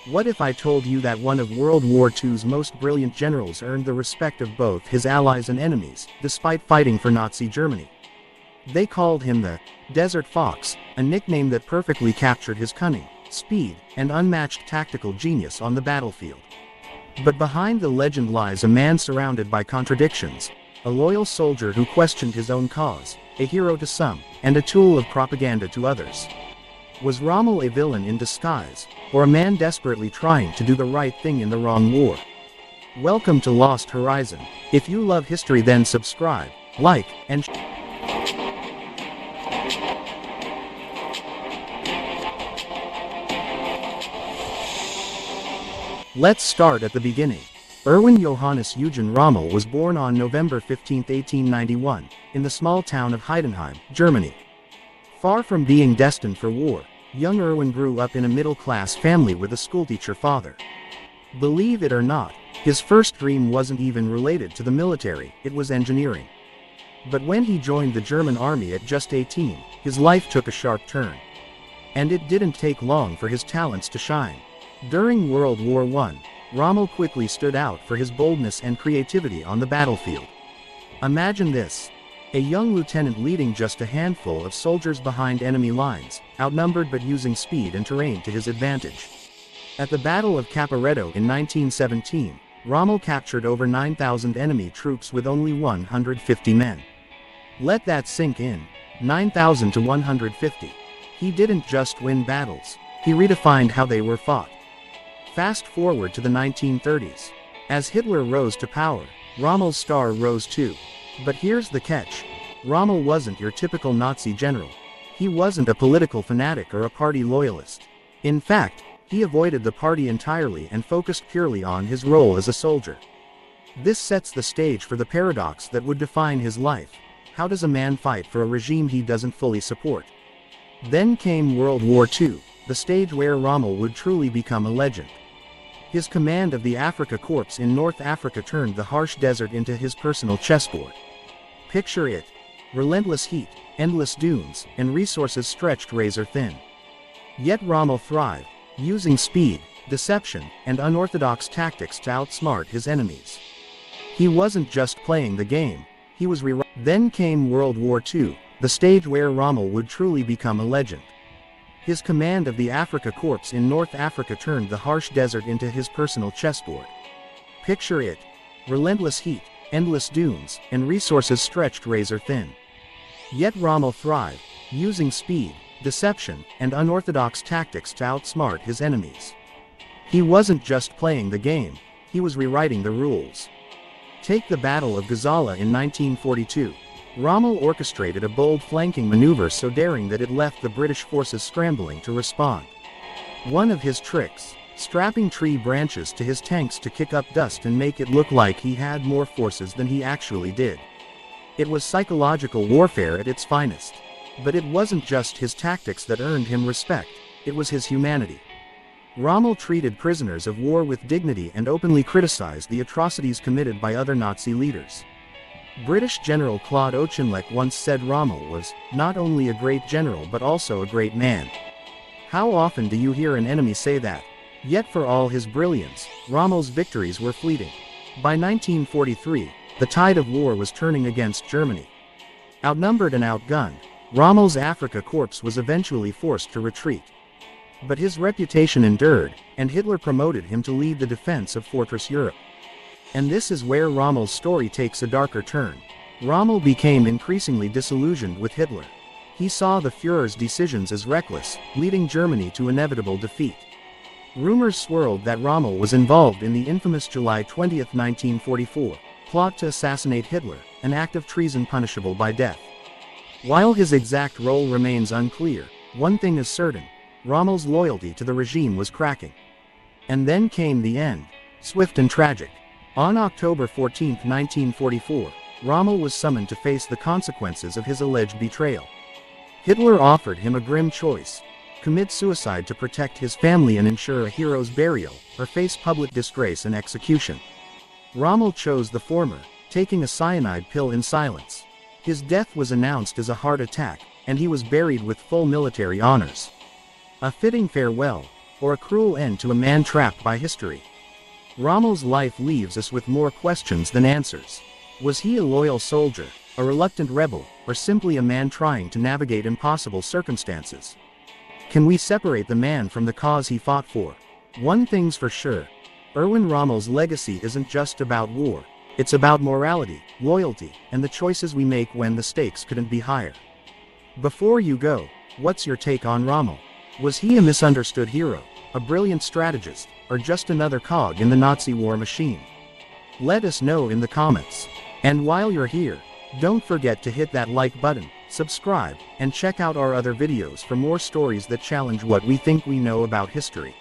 What if I told you that one of World War II's most brilliant generals earned the respect of both his allies and enemies, despite fighting for Nazi Germany? They called him the Desert Fox, a nickname that perfectly captured his cunning, speed, and unmatched tactical genius on the battlefield. But behind the legend lies a man surrounded by contradictions, a loyal soldier who questioned his own cause, a hero to some, and a tool of propaganda to others. Was Rommel a villain in disguise, or a man desperately trying to do the right thing in the wrong war? Welcome to Lost Horizon. If you love history, then subscribe, like, and Let's start at the beginning. Erwin Johannes Eugen Rommel was born on November 15, 1891, in the small town of Heidenheim, Germany. Far from being destined for war, young Erwin grew up in a middle-class family with a schoolteacher father. Believe it or not, his first dream wasn't even related to the military, it was engineering. But when he joined the German army at just 18, his life took a sharp turn. And it didn't take long for his talents to shine. During World War I, Rommel quickly stood out for his boldness and creativity on the battlefield. Imagine this. A young lieutenant leading just a handful of soldiers behind enemy lines, outnumbered but using speed and terrain to his advantage. At the Battle of Caporetto in 1917, Rommel captured over 9,000 enemy troops with only 150 men. Let that sink in. 9,000 to 150. He didn't just win battles, he redefined how they were fought. Fast forward to the 1930s. As Hitler rose to power, Rommel's star rose too. But here's the catch. Rommel wasn't your typical Nazi general. He wasn't a political fanatic or a party loyalist. In fact, he avoided the party entirely and focused purely on his role as a soldier. This sets the stage for the paradox that would define his life. How does a man fight for a regime he doesn't fully support? Then came World War II, the stage where Rommel would truly become a legend. His command of the Afrika Korps in North Africa turned the harsh desert into his personal chessboard. Picture it. Relentless heat, endless dunes, and resources stretched razor thin. Yet Rommel thrived, using speed, deception, and unorthodox tactics to outsmart his enemies. He wasn't just playing the game, he was Then came World War II, the stage where Rommel would truly become a legend. His command of the Afrika Korps in North Africa turned the harsh desert into his personal chessboard. Picture it. Relentless heat, endless dunes, and resources stretched razor thin. Yet Rommel thrived, using speed, deception, and unorthodox tactics to outsmart his enemies. He wasn't just playing the game, he was rewriting the rules. Take the Battle of Gazala in 1942. Rommel orchestrated a bold flanking maneuver so daring that it left the British forces scrambling to respond. One of his tricks, strapping tree branches to his tanks to kick up dust and make it look like he had more forces than he actually did. It was psychological warfare at its finest. But it wasn't just his tactics that earned him respect, it was his humanity. Rommel treated prisoners of war with dignity and openly criticized the atrocities committed by other Nazi leaders. British General Claude Auchinleck once said Rommel was not only a great general but also a great man. How often do you hear an enemy say that? Yet for all his brilliance, Rommel's victories were fleeting. By 1943, the tide of war was turning against Germany. Outnumbered and outgunned, Rommel's Afrika Korps was eventually forced to retreat. But his reputation endured, and Hitler promoted him to lead the defense of Fortress Europe. And this is where Rommel's story takes a darker turn. Rommel became increasingly disillusioned with Hitler. He saw the Führer's decisions as reckless, leading Germany to inevitable defeat. Rumors swirled that Rommel was involved in the infamous July 20, 1944, plot to assassinate Hitler, an act of treason punishable by death. While his exact role remains unclear, one thing is certain: Rommel's loyalty to the regime was cracking. And then came the end, swift and tragic. On October 14, 1944, Rommel was summoned to face the consequences of his alleged betrayal. Hitler offered him a grim choice: commit suicide to protect his family and ensure a hero's burial, or face public disgrace and execution. Rommel chose the former, taking a cyanide pill in silence. His death was announced as a heart attack, and he was buried with full military honors. A fitting farewell, or a cruel end to a man trapped by history? Rommel's life leaves us with more questions than answers. Was he a loyal soldier, a reluctant rebel, or simply a man trying to navigate impossible circumstances? Can we separate the man from the cause he fought for? One thing's for sure. Erwin Rommel's legacy isn't just about war. It's about morality, loyalty, and the choices we make when the stakes couldn't be higher. Before you go, what's your take on Rommel? Was he a misunderstood hero, a brilliant strategist, or just another cog in the Nazi war machine? Let us know in the comments. And while you're here, don't forget to hit that like button, subscribe, and check out our other videos for more stories that challenge what we think we know about history.